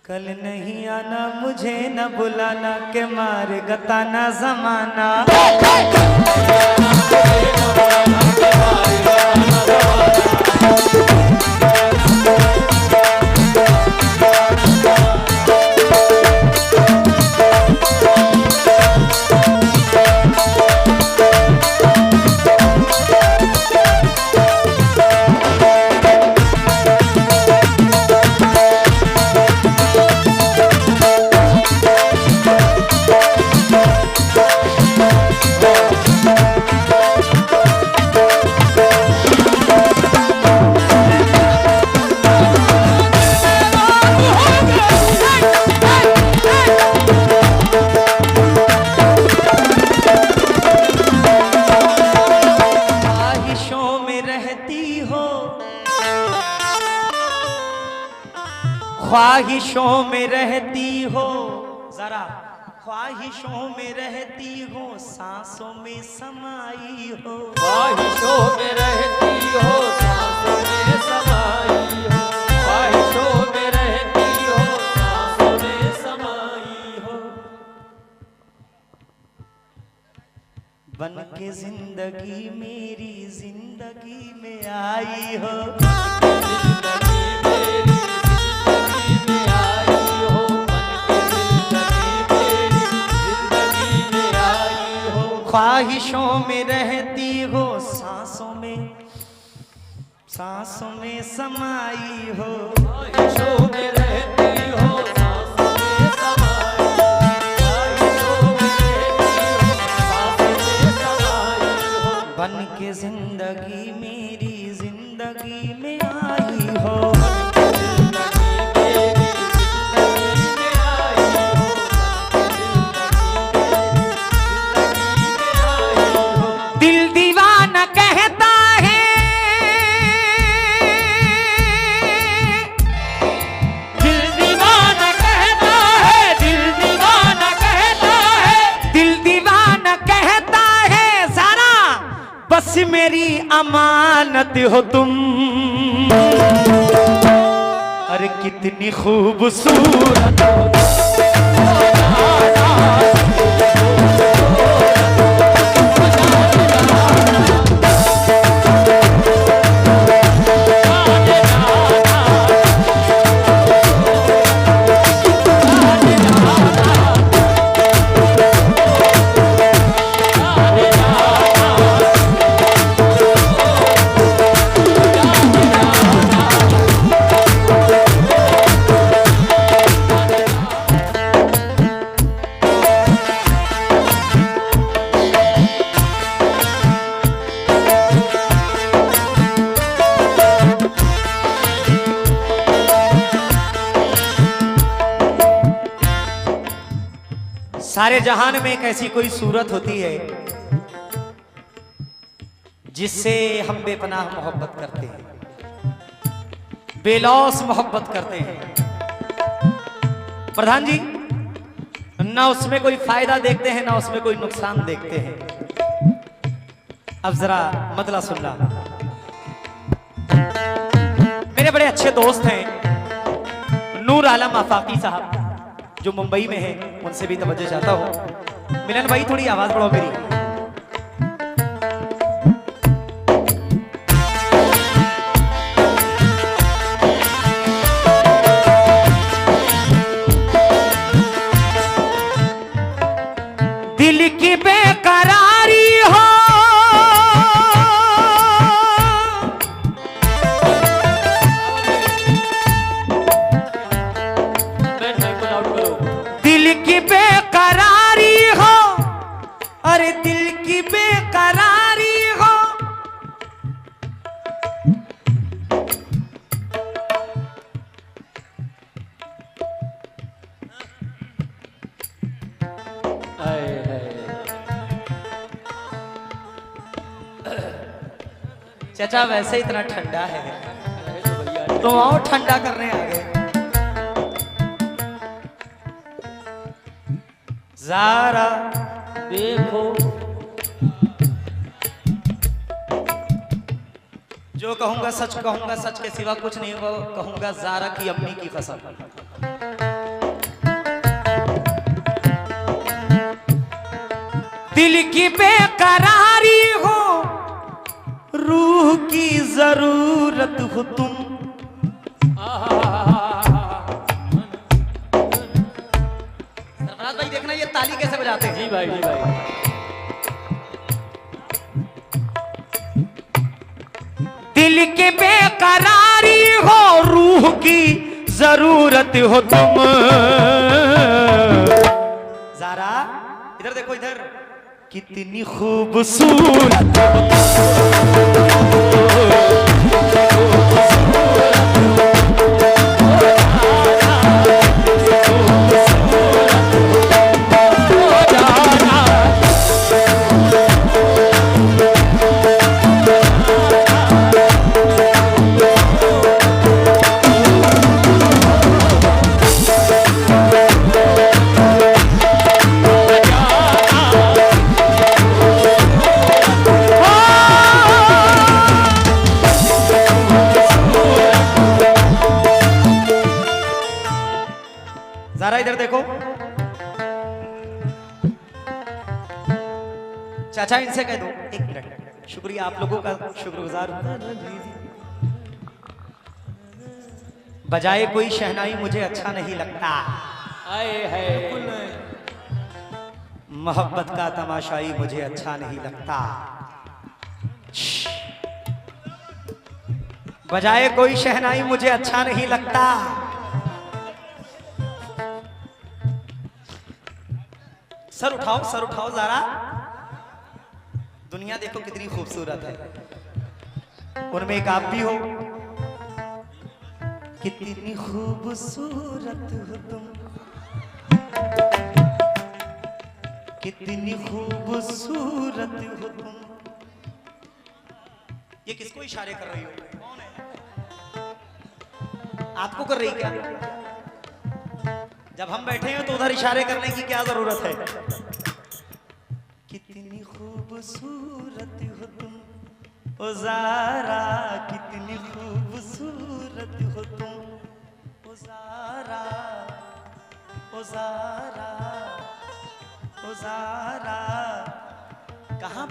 कल नहीं आना मुझे न बुलाना के मारे गताना जमाना। ख्वाहिशों में रहती हो, जरा ख्वाहिशों में रहती हो, सांसों में समाई हो। ख्वाहिशों में रहती हो, सांसों में समाई हो। ख्वाहिशों में रहती हो, सांसों में समाई हो। बन के जिंदगी मेरी जिंदगी में आई हो। ख्वाहिशों में रहती हो, सांसों में समाई हो। ख्वाहिशों में रहती हो, सांसों में समाई हो। ख्वाहिशों में रहती हो, सांसों में समाई हो। बन के जिंदगी मेरी जिंदगी में आई हो। बस मेरी अमानत हो तुम, अरे कितनी खूबसूरत हो। सारे जहान में एक ऐसी कोई सूरत होती है जिससे हम बेपनाह मोहब्बत करते हैं, बेलौस मोहब्बत करते हैं। प्रधान जी, ना उसमें कोई फायदा देखते हैं ना उसमें कोई नुकसान देखते हैं। अब जरा मतलब सुनना, मेरे बड़े अच्छे दोस्त हैं नूर आलम आफाकी साहब जो मुंबई में है, उनसे भी तवज्जो चाहता हूं। मिलन भाई थोड़ी आवाज बढ़ाओ मेरी। दिल की बेकरारी हो, दिल की बेकरारी हो, अरे दिल की बेकरारी हो। चाचा वैसे इतना ठंडा है तो आओ ठंडा करने आ गए। ज़ारा देखो, जो कहूंगा सच कहूंगा, सच के सिवा कुछ नहीं कहूंगा, ज़ारा की अम्मी की कसम। दिल की बेकरारी हो, रूह की जरूरत हो तुम। सरफराज भाई देखना ये ताली कैसे बजाते हैं। जी भाई, जी भाई। दिल के बेकरारी हो, रूह की जरूरत हो तुम। ज़ारा इधर देखो, इधर कितनी खूबसूरत हो ज़ारा इधर देखो। चाचा इनसे कह दो, एक मिनट, शुक्रिया आप लोगों का, शुक्रगुजार हूं। बजाए कोई शहनाई मुझे अच्छा नहीं लगता, आए है मोहब्बत का तमाशाई मुझे अच्छा नहीं लगता। बजाए कोई शहनाई मुझे अच्छा नहीं लगता। सर उठाओ ज़रा। दुनिया देखो कितनी खूबसूरत है, उनमें एक आप भी हो। कितनी खूबसूरत हो तुम, कितनी खूबसूरत हो तुम। ये किसको इशारे कर रही हो? कौन है? आपको कर रही क्या? जब हम बैठे हैं तो उधर इशारे करने की क्या जरूरत है? कितनी खूबसूरत हो तुम ओ ज़ारा, कितनी खूबसूरत हो तुम ओ ज़ारा, ओ ज़ारा, ओ ज़ारा। कहाँ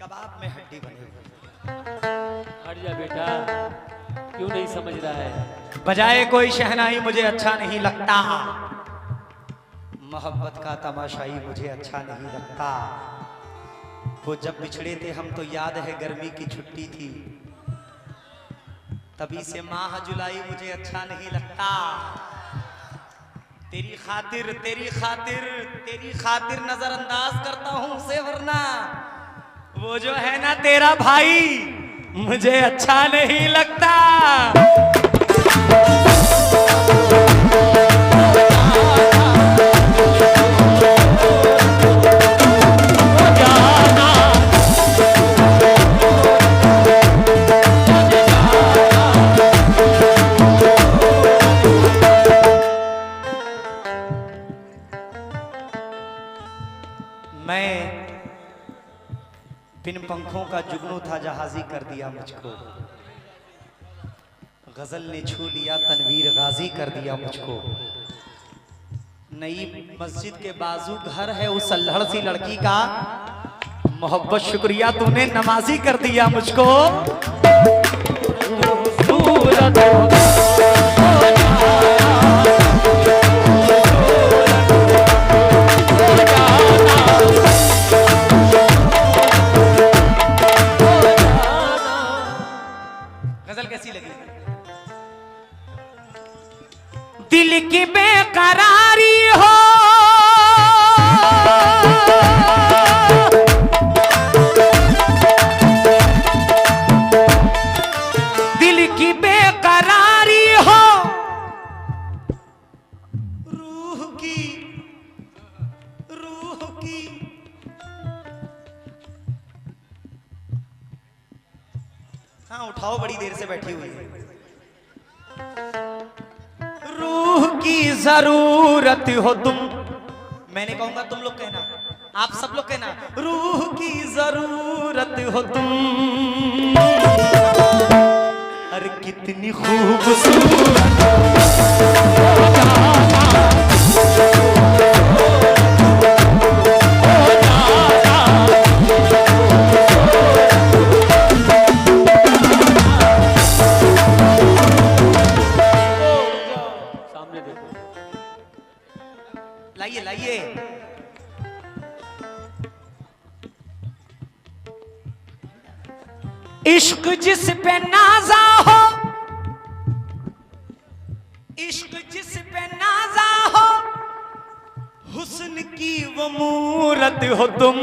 कबाब में हड्डी बनी हुई। हट जा बेटा, क्यों नहीं समझ रहा है? बजाए कोई शहनाई मुझे अच्छा नहीं लगता, मोहब्बत का तमाशाई मुझे अच्छा नहीं लगता। वो जब बिछड़े थे हम तो याद है गर्मी की छुट्टी थी, तभी से माह जुलाई मुझे अच्छा नहीं लगता। तेरी खातिर तेरी खातिर तेरी खातिर नजरअंदाज करता हूं उसे, वरना वो जो है ना तेरा भाई मुझे अच्छा नहीं लगता। मैं बिन पंखों का जुगनू था, जहाजी कर दिया मुझको। गजल ने छू लिया, तनवीर गाजी कर दिया मुझको। नई मस्जिद के बाजू घर है उस अल्हड़ सी लड़की का, मोहब्बत शुक्रिया तूने नमाजी कर दिया मुझको। गजल कैसी लगी? दिल की बेकरारी हो, दिल की बेकरारी हो, रूह की हाँ उठाओ, बड़ी देर से बैठी हुई है। रूह की जरूरत हो तुम, मैंने कहूंगा तुम लोग कहना, आप सब लोग कहना, रूह की जरूरत हो तुम। अरे कितनी खूबसूरत हो लाइए लाइए। इश्क जिस पे नाजा हो, इश्क जिस पे नाजा हो, हुस्न की वो मूरत हो तुम,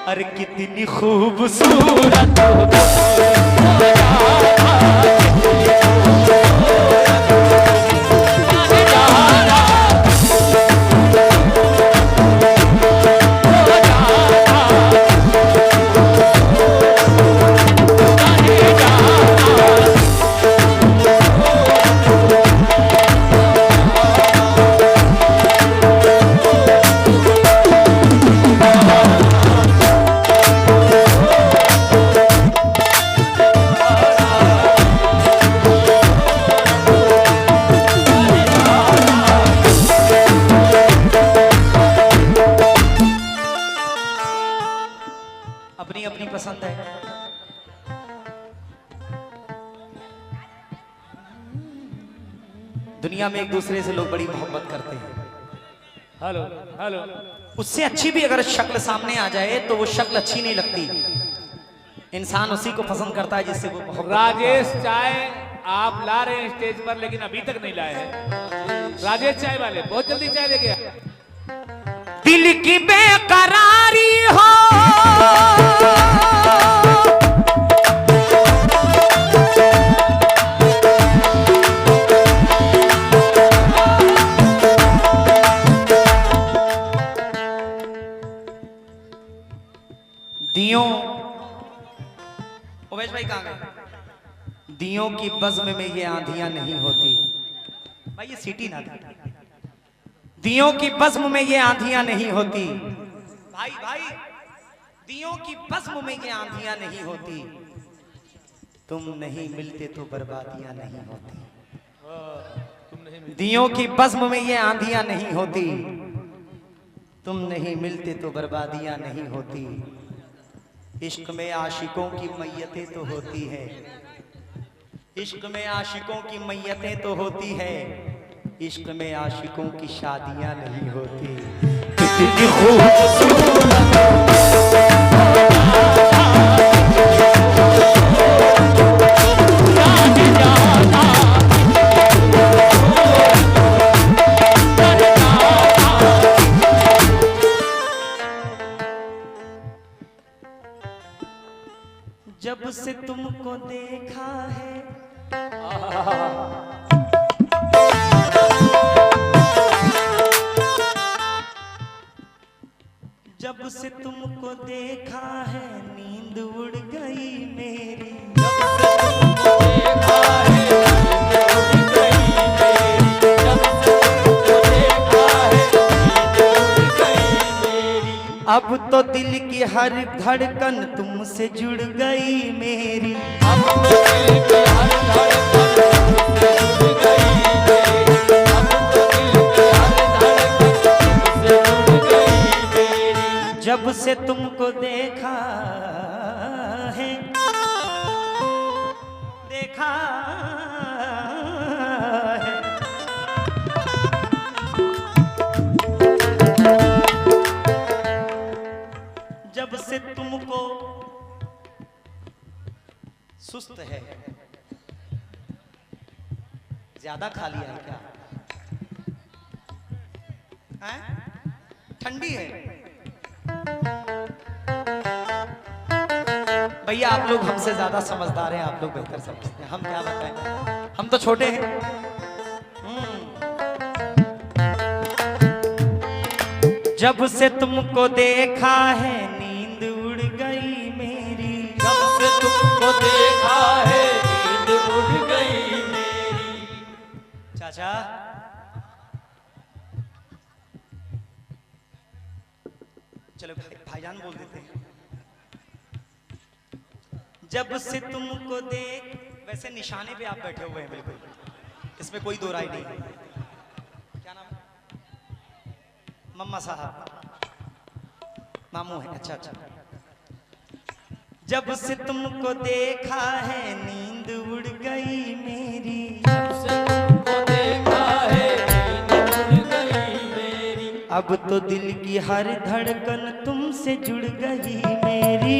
अरे कितनी खूबसूरत हो अपनी अपनी पसंद है। दुनिया में एक दूसरे से लोग बड़ी मोहब्बत करते हैं। Hello hello. उससे अच्छी भी अगर शक्ल सामने आ जाए तो वो शक्ल अच्छी नहीं लगती। इंसान उसी को पसंद करता है जिससे वो मोहब्बत। राजेश चाय आप ला रहे हैं स्टेज पर, लेकिन अभी तक नहीं लाए हैं। राजेश चाय वाले बहुत जल्दी चाय लेके आए। दिल की बेकरारी हो, दियों, उमेश भाई कहाँ गए? दियों की बज़्म में ये आंधियां नहीं होती। भाई ये सीटी ना दे। दियों की बज़्म में ये आंधियां नहीं होती। भाई भाई, दियों की बज़्म में ये आंधियां नहीं होती। तुम नहीं मिलते तो बर्बादियां नहीं होती। दियों की बज़्म में ये आंधियां नहीं होती। तुम नहीं मिलते तो बर्बादियां नहीं होती। इश्क में आशिकों की मैयतें तो होती है, इश्क में आशिकों की मैयतें तो होती है, इश्क में आशिकों की शादियां नहीं होती। कितनी खूबसूरत जब से तुमको देखा है, जब से तुमको देखा है नींद उड़ गई मेरी। जब से तुमको देखा है नींद उड़ गई मेरी। जब से तुमको देखा है नींद उड़ गई मेरी। अब तो दिल की हर धड़कन तुमसे जुड़ गई मेरी। अब तो दिल की हर धड़कन तुमसे जुड़ गई मेरी। अब तो दिल की हर धड़कन तुमसे जुड़ गई मेरी। जब से तुमको देखा है, देखा है, जब से तुमको सुस्त है, ज्यादा खा लिया है क्या? हैं? ठंडी है भैया। आप लोग हमसे ज्यादा समझदार हैं, आप लोग बेहतर समझते हैं। हम क्या बताएं, हम तो छोटे हैं। जब से तुमको देखा है नींद उड़ गई मेरी। जब से तुमको देखा है नींद उड़ गई मेरी। चाचा चलो भाईजान बोल देते हैं। जब से तुमको देख, वैसे निशाने पे आप बैठे हुए हैं बिल्कुल, इसमें कोई दो राय नहीं। क्या नाम है? मम्मा साहब, मामू है। अच्छा अच्छा। जब से तुमको देखा है नींद उड़ गई मेरी। जब से तुमको देखा है नींद अब तो दिल की हर धड़कन तुमसे जुड़ गई मेरी।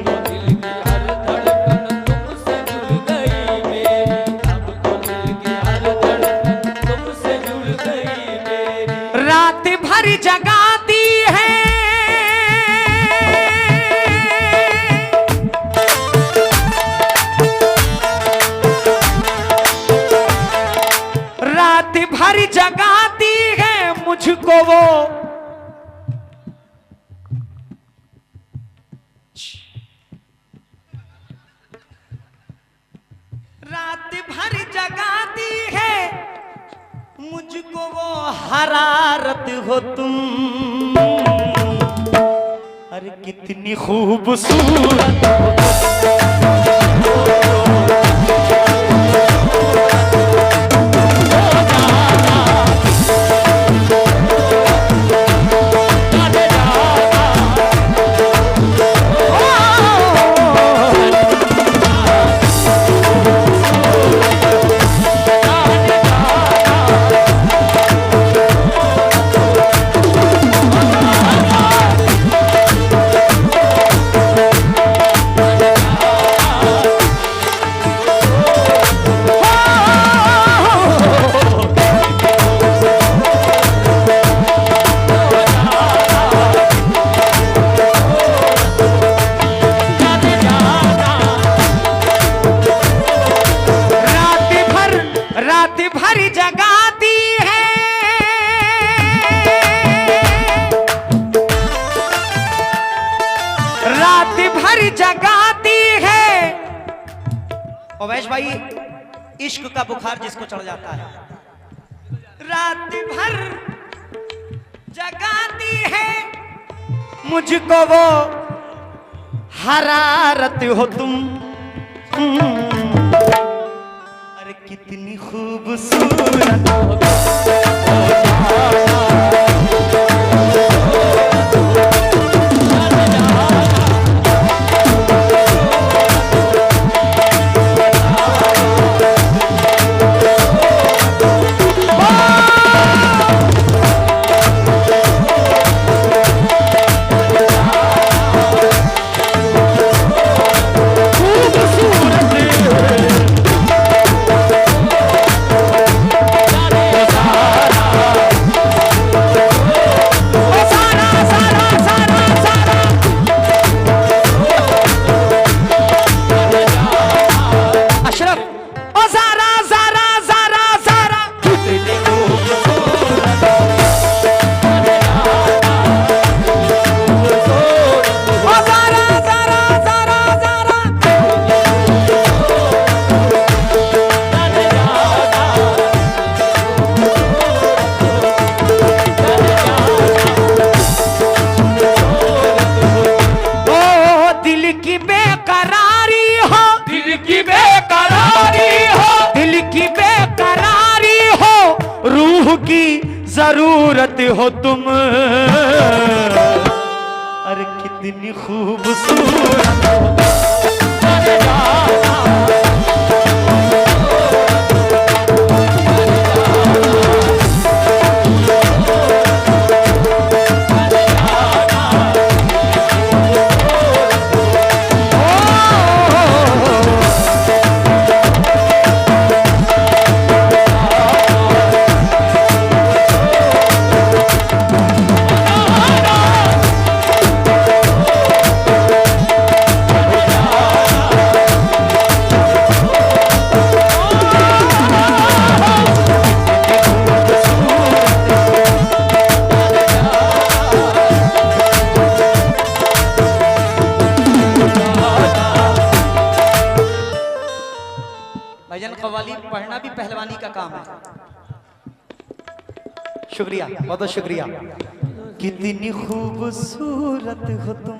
तो दिल की हर धड़कन तुमसे जुड़ गई मेरी, अब तो दिल की हर धड़कन तुमसे जुड़ गई मेरी। रात भर जगाती है रात भर जगाती है मुझको वो, रात भर जगाती है मुझको वो हरारत हो तुम। अरे कितनी खूबसूरत हो जगाती है रात भर जगाती है। अवैश भाई, इश्क का बुखार जिसको चढ़ जाता है, रात भर जगाती है मुझको वो हरारत हो तुम। अरे कितनी खूबसूरत हो जरूरत हो तुम। अरे कितनी खूबसूरत हो कव्वाली पढ़ना भी पहलवानी का काम है। शुक्रिया, बहुत बहुत शुक्रिया। कितनी खूबसूरत हो तुम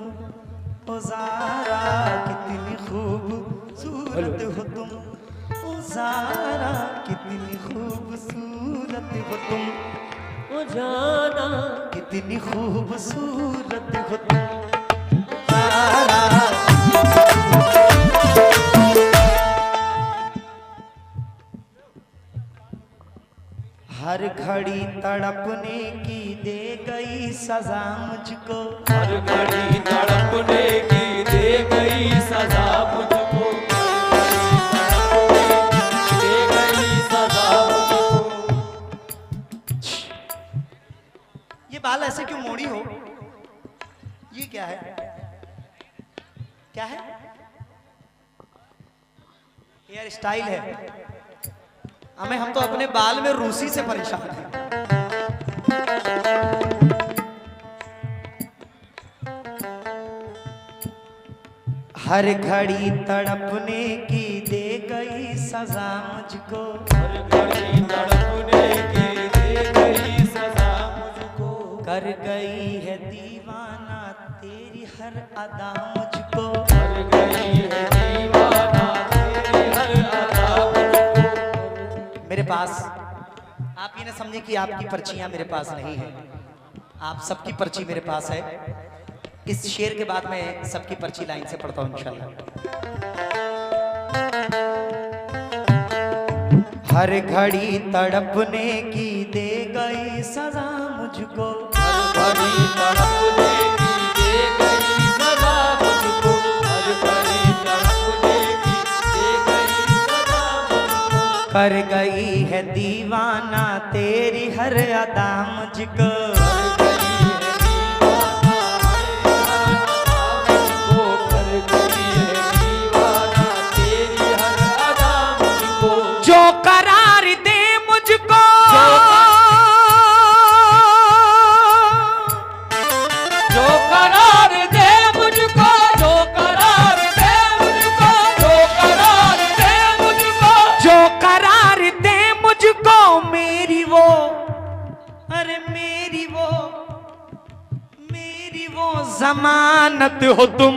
ओ ज़ारा, कितनी खूबसूरत हो तुम ओ ज़ारा, कितनी खूबसूरत हो तुम ओ जाना, कितनी खूबसूरत हो तुम ज़ारा। हर घड़ी तड़पने की दे गई सजा मुझको, हर घड़ी तड़पने की दे गई सजा मुझको, दे गई सजा मुझको। ये बाल ऐसे क्यों मोड़ी हो? ये क्या है? क्या है? हेयर स्टाइल है। हम तो अपने बाल में रूसी से परेशान हैं। हर घड़ी तड़पने की दे गई सजा मुझको, हर घड़ी तड़पने की दे गई सजा मुझको, कर गई है दीवाना तेरी हर अदा मुझको, कर गई है दीवाना तेरी हर अदा मुझको। मेरे पास, आप ये ना समझे कि आपकी पर्चियां मेरे पास नहीं है, आप सबकी पर्ची मेरे पास है। इस शेर के बाद मैं सबकी पर्ची लाइन से पढ़ता हूं इंशाल्लाह। हर घड़ी तड़पने की दे गई सजा मुझको, हर घड़ी तड़पने की दे गई सजा मुझको, हर घड़ी तड़पने की दे गई सजा मुझको, कर गई है दीवाना तेरी हर अदा मुझको, कर गई है दीवाना हर अदा मुझको, कर गई है दीवाना तेरी हर अदा मुझको। जो करार दे मुझको, जो करार दे मुझको, जो करार दे मुझको, जो करार दे मुझको, जो करार दे मुझको मेरी वो, अरे मेरी वो जमानत हो तुम,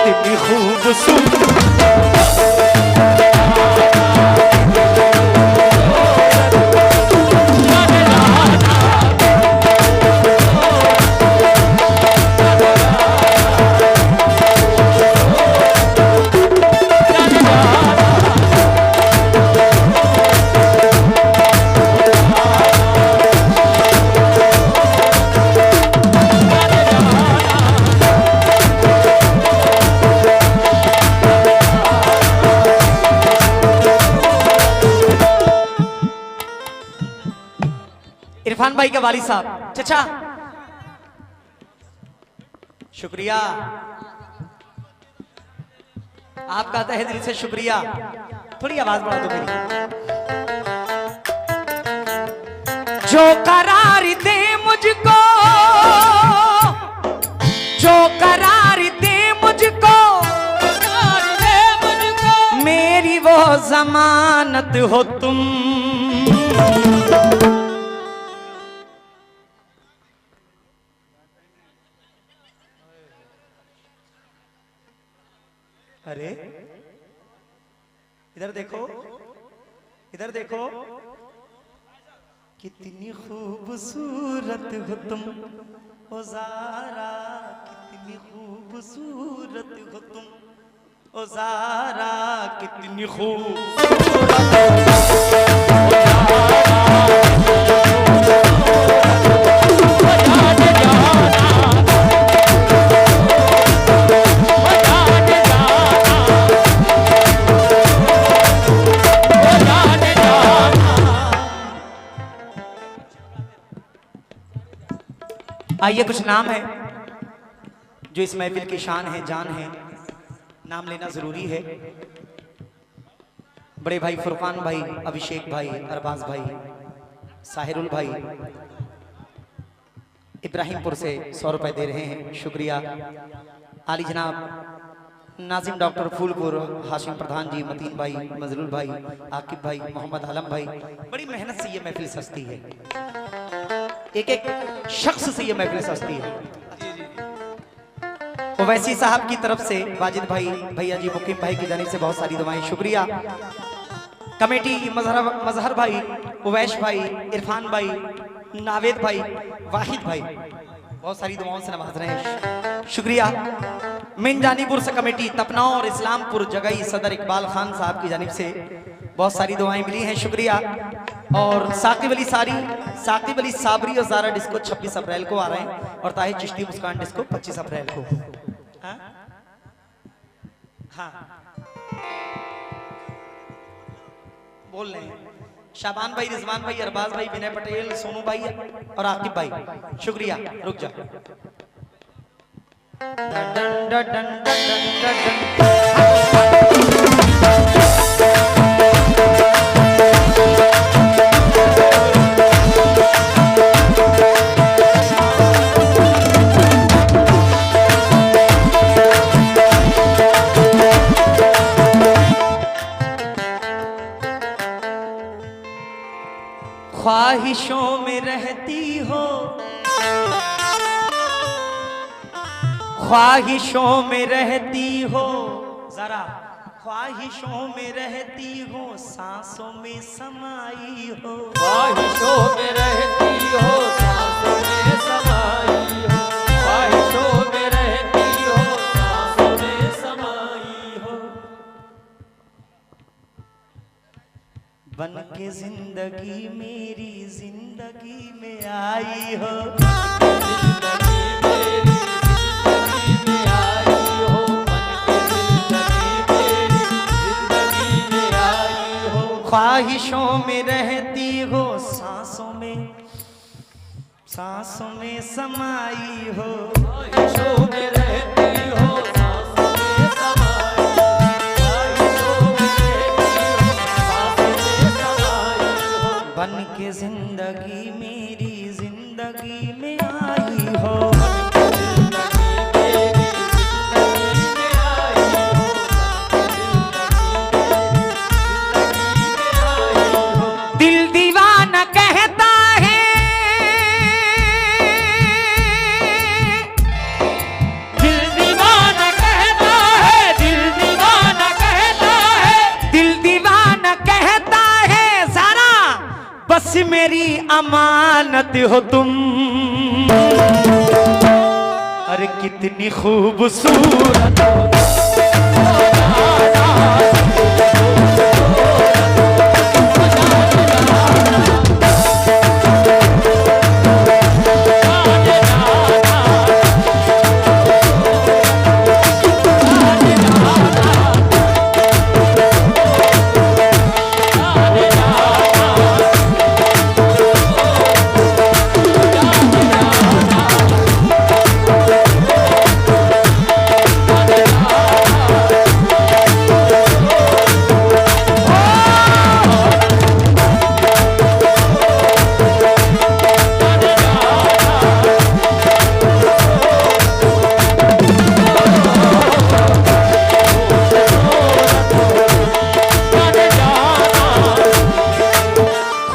इतनी खूबसूरत। इरफान भाई के वाली साहब, चचा शुक्रिया, आपका तहे दिल से शुक्रिया। थोड़ी आवाज बढ़ा दो मेरी। जो करार दे मुझको, जो करार दे मुझको, करार दे मुझको, मेरी वो जमानत हो तुम, अरे इधर देखो, इधर देखो, कितनी खूबसूरत हो तुम ओ ज़ारा, कितनी खूबसूरत हो तुम ओ ज़ारा, कितनी आइए कुछ नाम है जो इस महफिल की शान है, जान है, नाम लेना जरूरी है। बड़े भाई फुरकान भाई, अभिषेक भाई, अरबाज भाई, साहिरुल भाई इब्राहिमपुर से 100 रुपए दे रहे हैं, शुक्रिया। आली जनाब नाजिम डॉक्टर फूलपुर, हाशिम प्रधान जी, मतीन भाई, मजलूल भाई, आकिब भाई, मोहम्मद आलम भाई, बड़ी मेहनत से ये महफिल सस्ती है, एक एक शख्स से ये महफिल सस्ती है। ओवैसी साहब की तरफ से वाजिद भाई, भैया जी, मुकीम भाई की जानिब से बहुत सारी दुआएं, शुक्रिया। कमेटी मजहर भाई, उवैश भाई, इरफान भाई, नावेद भाई, वाहिद भाई बहुत सारी दुआओं से नवाज रहे हैं, शुक्रिया। मिन जानीपुर से कमेटी तपना और इस्लामपुर जगई सदर इकबाल खान साहब की जानिब से बहुत सारी दुआएं मिली हैं, शुक्रिया। और साकिब अली साबरी और ज़ारा डिस्को 26 अप्रैल को आ रहे हैं और ताहिर चिश्ती मुस्कान डिस्को 25 अप्रैल को। हाँ? हाँ बोल रहे हैं शाबान भाई, रिजवान भाई, अरबाज भाई, विनय पटेल, सोनू भाई और आकिब भाई, शुक्रिया। रुक जा। ख्वाहिशों में रहती हो, ख्वाहिशों में रहती हो, जरा ख्वाहिशों में रहती हो, सांसों में समाई हो, ख्वाहिशों में रहती हो, सांसों में समाई हो, ख्वाहिशों में रहती हो, सांसों में समाई हो। बन के जिंदगी मेरी जिंदगी में आई हो, जिंदगी मेरी जिंदगी में आई हो, बन के जिंदगी मेरी जिंदगी में आई हो। ख्वाहिशों में रहती हो, सांसों में समाई हो, ख्वाहिशों में रहती हो, सांसों में समाई हो, ख्वाहिशों में रहती हो, सांसों में समाई हो। बन के जिंदगी मेरी जिंदगी में आई हो, जिंदगी मेरी जिंदगी में आई हो, जिंदगी में आई हो। दिल दीवाना कहता है, दिल दीवाना कहता है, दिल दीवाना कहता है, दिल दीवाना कहता है, ज़रा बस मेरी अमानत हो तुम। अरे कितनी खूबसूरत हो,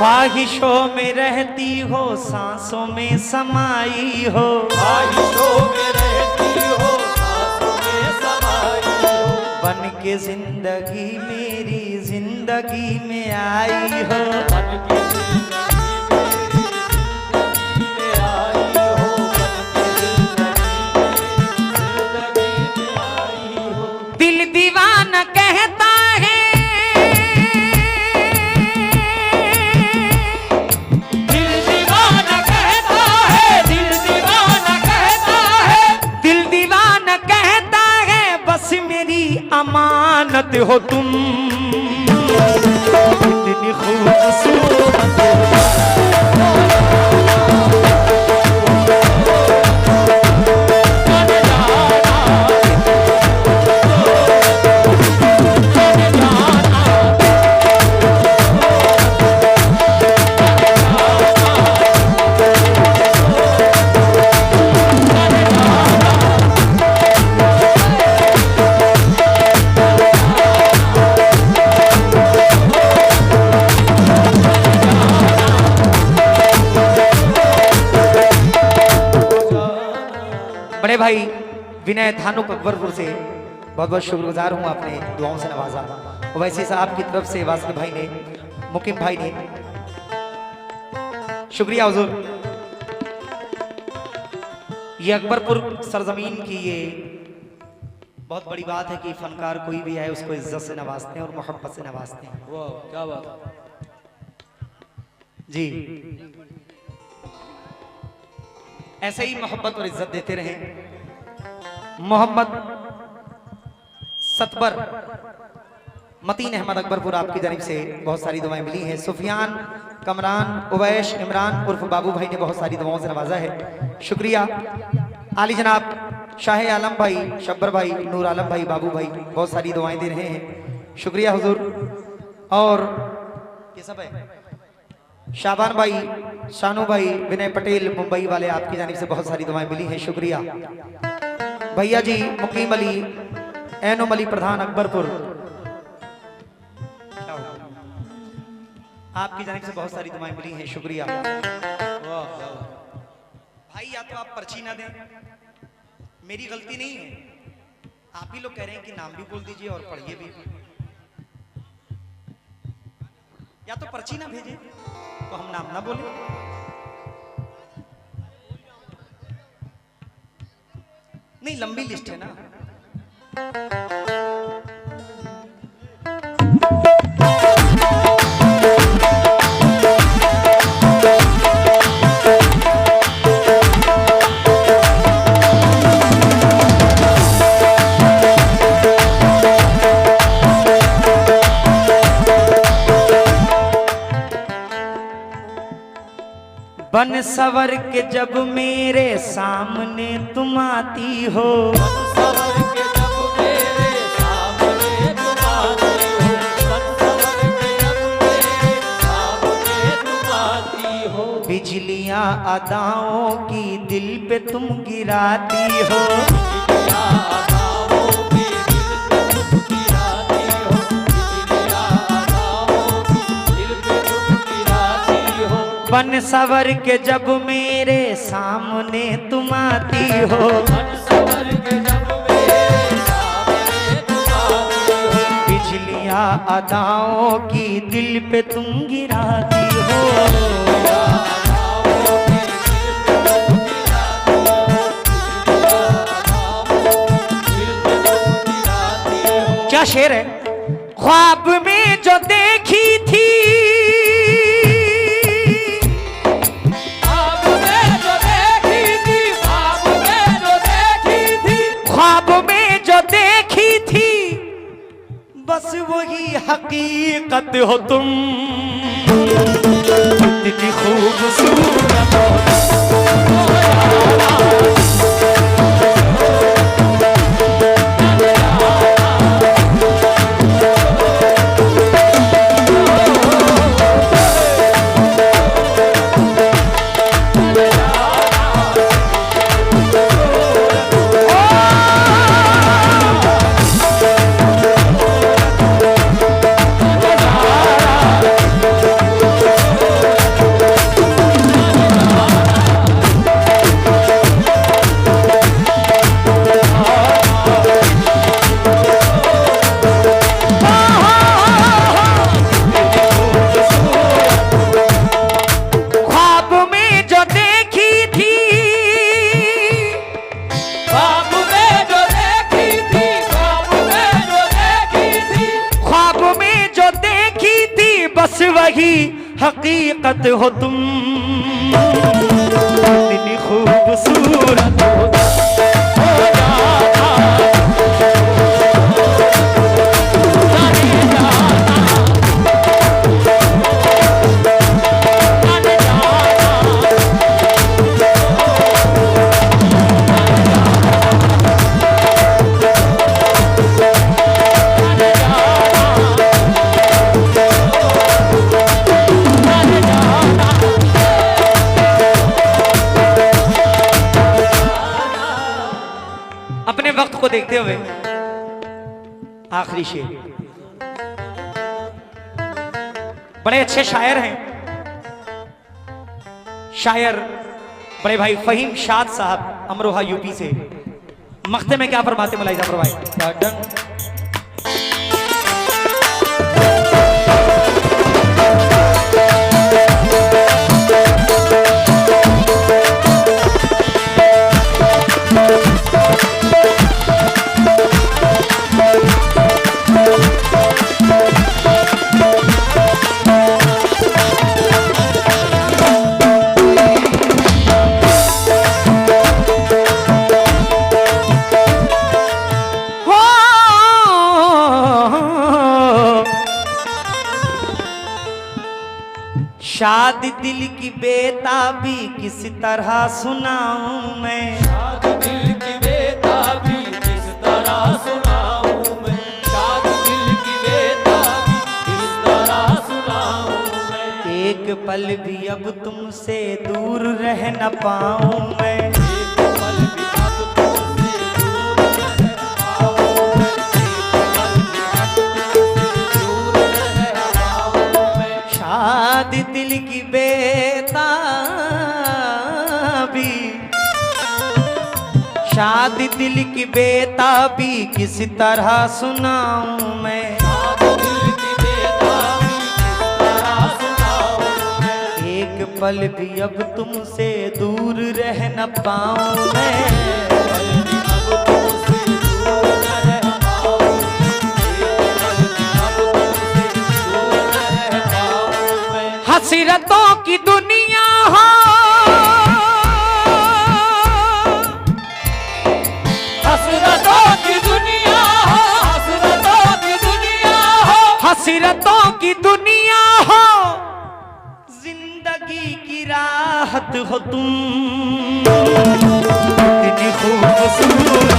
ख्वाहिशों में रहती हो, सांसों में समाई हो, ख्वाहिशों में रहती हो, सांसों में समाई हो। बन के जिंदगी मेरी जिंदगी में आई हो, बन के जिंदगी मेरी जिंदगी में आई हो, बन के जिंदगी में आई हो। दिल दीवाना कहता है, दिल दीवाना कहता है, दिल दीवाना कहता है, दिल दीवाना कहता है, बस मेरी अमानत हो तुम। कितनी खूबसूरत हो, बड़े भाई विनय धानुक अकबरपुर से बहुत बहुत शुक्रगुजार हूँ, आपने दुआओं से नवाजा। और वैसे साहब की तरफ से वासिफ भाई ने, मुकिम भाई ने, शुक्रिया हुजूर। ये अकबरपुर सरजमीन की ये बहुत बड़ी बात है कि फनकार कोई भी आए उसको इज्जत से नवाजते हैं और मोहब्बत से नवाजते हैं। वाह क्या बात है जी, ऐसे ही मोहब्बत और इज्जत देते रहे। मोहम्मद सतबर मतीन अहमद अकबरपुर आपकी जानिब से बहुत सारी दुआएं मिली हैं। सुफियान, कमरान, उवैश, इमरान उर्फ बाबू भाई ने बहुत सारी दुआओं से नवाजा है, शुक्रिया। आली जनाब शाह आलम भाई, शब्बर भाई, नूर आलम भाई, बाबू भाई बहुत सारी दुआएं दे रहे हैं, शुक्रिया हुजूर। और ये सब है शाबान भाई, शानू भाई, विनय पटेल मुंबई वाले आपकी जानिब से बहुत सारी दुआएं मिली हैं, शुक्रिया। भैया जी मुकीम अली, एनुम अली प्रधान अकबरपुर, आपकी जानिब से बहुत सारी दुआएं मिली हैं, शुक्रिया। वाह क्या बात है। भाई या तो आप पर्ची ना दें, मेरी गलती नहीं है, आप ही लोग कह रहे हैं कि नाम भी बोल दीजिए और पढ़िए भी, या तो पर्ची ना भेजें तो हम नाम ना बोले। नहीं लंबी लिस्ट है ना। बन सवर के जब मेरे सामने तुम आती हो, सवर के जब मेरे सामने तुम आती हो, सवर के जब मेरे सामने तुम आती हो, बिजलियां अदाओं की दिल पे तुम गिराती हो, बिजलियां अदाओं की दिल पे तुम गिराती हो, बिजलियां अदाओं की दिल पे तुम गिराती हो। बन सवर के जब मेरे सामने तुम आती हो, सवर के जब मेरे सामने तुम आती हो, बिजलियां अदाओं की दिल पे तुम गिराती हो। क्या शेर है। ख्वाब में जो देखी थी, ख्वाब में जो देखी थी, ख्वाब में जो देखी थी, ख्वाब में जो देखी थी, बस वही हकीकत हो तुम, इतनी खूबसूरत हो। बस वही हकीकत हो तुम, इतनी खूबसूरत हो अपने वक्त को देखते हुए आखिरी शेर। बड़े अच्छे शायर हैं, शायर बड़े भाई फहीम शाद साहब अमरोहा यूपी से। मख्ते में क्या फरमाते मलाई जाफर भाई? शादी दिल की बेताबी किस तरह सुनाऊं मैं। शादी दिल की बेताबी किस तरह सुनाऊं मैं। शादी दिल की बेताबी किस तरह सुनाऊं मैं। एक पल भी अब तुमसे दूर रह न पाऊं मैं। एक पल भी अब तुमसे दूर रह पाऊं मैं। एक पल भी अब तुमसे दूर रह पाऊं मैं। शादी दिल की बेताबी, शादी दिल की बेताबी किस तरह सुनाऊं मैं। शादी दिल की बेताबी किस तरह सुनाऊं मैं। एक पल भी अब तुमसे दूर रह न पाऊं मैं। पल भी अब तुमसे दूर रह पाऊं मैं। एक पल भी अब तुमसे दूर रह पाऊं मैं। हसरतों की दुनिया हो, हसरतों की दुनिया हो। हसरतों की दुनिया हो। हसरतों की दुनिया हो, जिंदगी की राहत हो तुम। इतनी खूबसूरत हो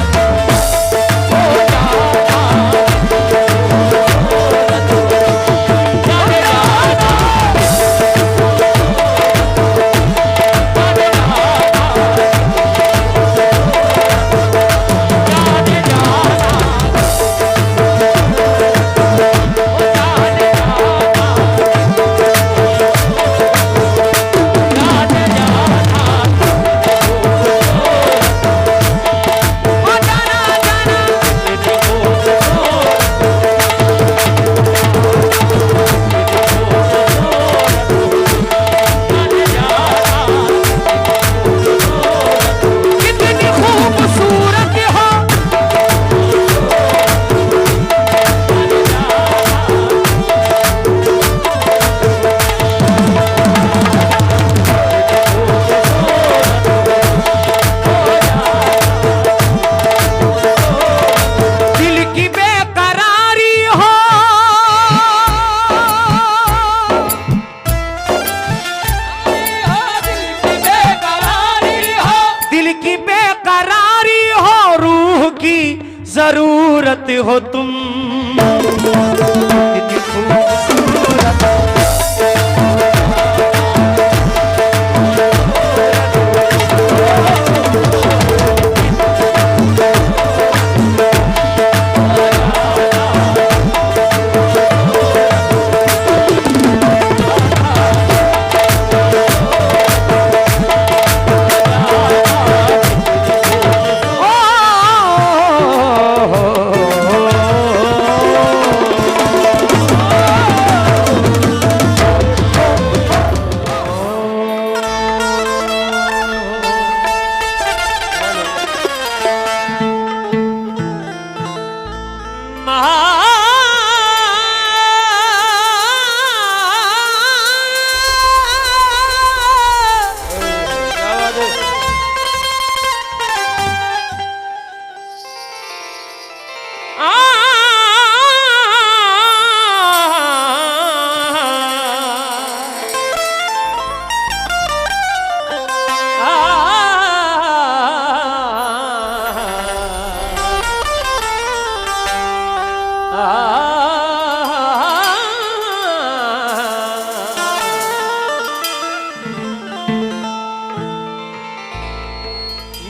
जरूरत हो तुम। इतनी खूबसूरत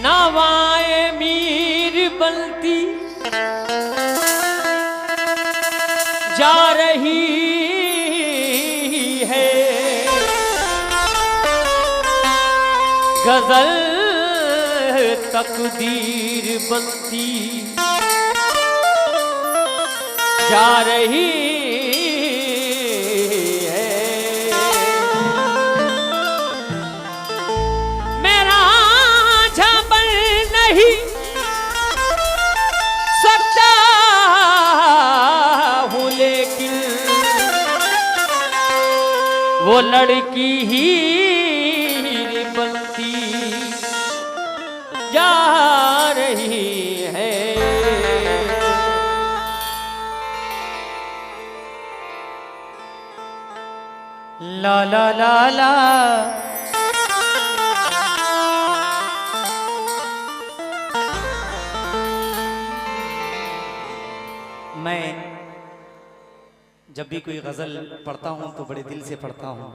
नवाए मीर बनती जा रही है। गजल तकदीर बनती जा रही है। मेरा झबल नहीं सकता हूँ, लेकिन वो लड़की ही बनती जा रही है। ला ला ला ला। मैं जब भी कोई गजल पढ़ता हूं तो बड़े दिल से पढ़ता हूं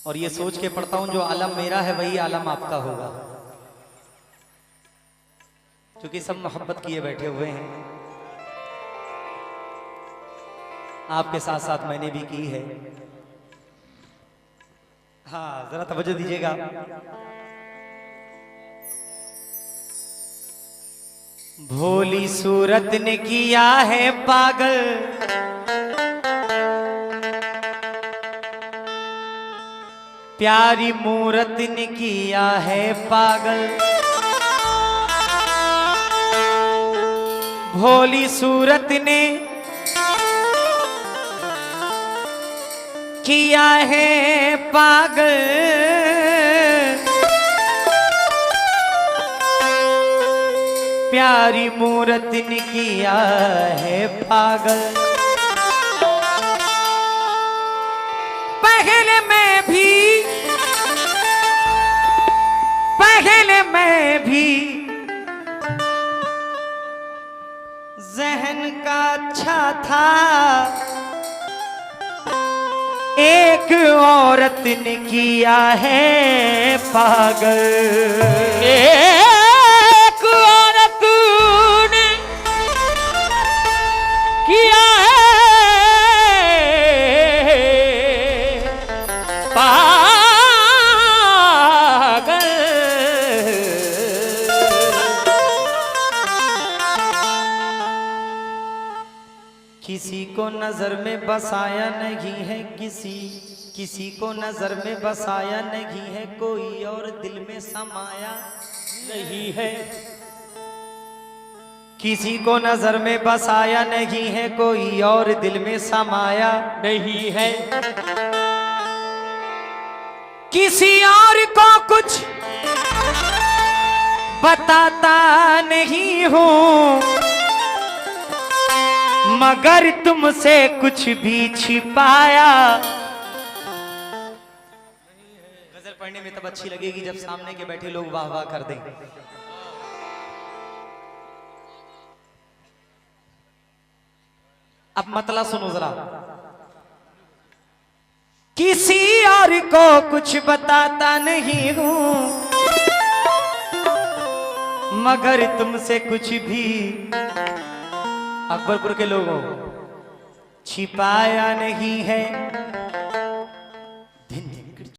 और ये सोच के पढ़ता हूं जो आलम मेरा है वही आलम आपका होगा, क्योंकि सब मोहब्बत किए बैठे हुए हैं। आपके साथ साथ मैंने भी की है। हाँ जरा तवज्जो दीजिएगा। भोली सूरत ने किया है पागल, प्यारी मूरत ने किया है पागल। भोली सूरत ने किया है पागल, प्यारी मूरत ने किया है पागल। पहले मैं भी जहन का अच्छा था, एक औरत ने किया है पागल। एक औरत ने किया है पागल। किसी को नजर में बसाया नहीं है, किसी को नजर में बसाया नहीं है, कोई और दिल में समाया नहीं है। किसी को नजर में बसाया नहीं है, कोई और दिल में समाया नहीं है। किसी और को कुछ बताता नहीं हूँ, मगर तुमसे कुछ भी छिपाया। गजल पढ़ने में तब अच्छी लगेगी जब सामने के बैठे लोग वाह वाह कर दें। अब मतला सुनो जरा। किसी और को कुछ बताता नहीं हूं, मगर तुमसे कुछ भी अकबरपुर के लोगों छिपाया नहीं है।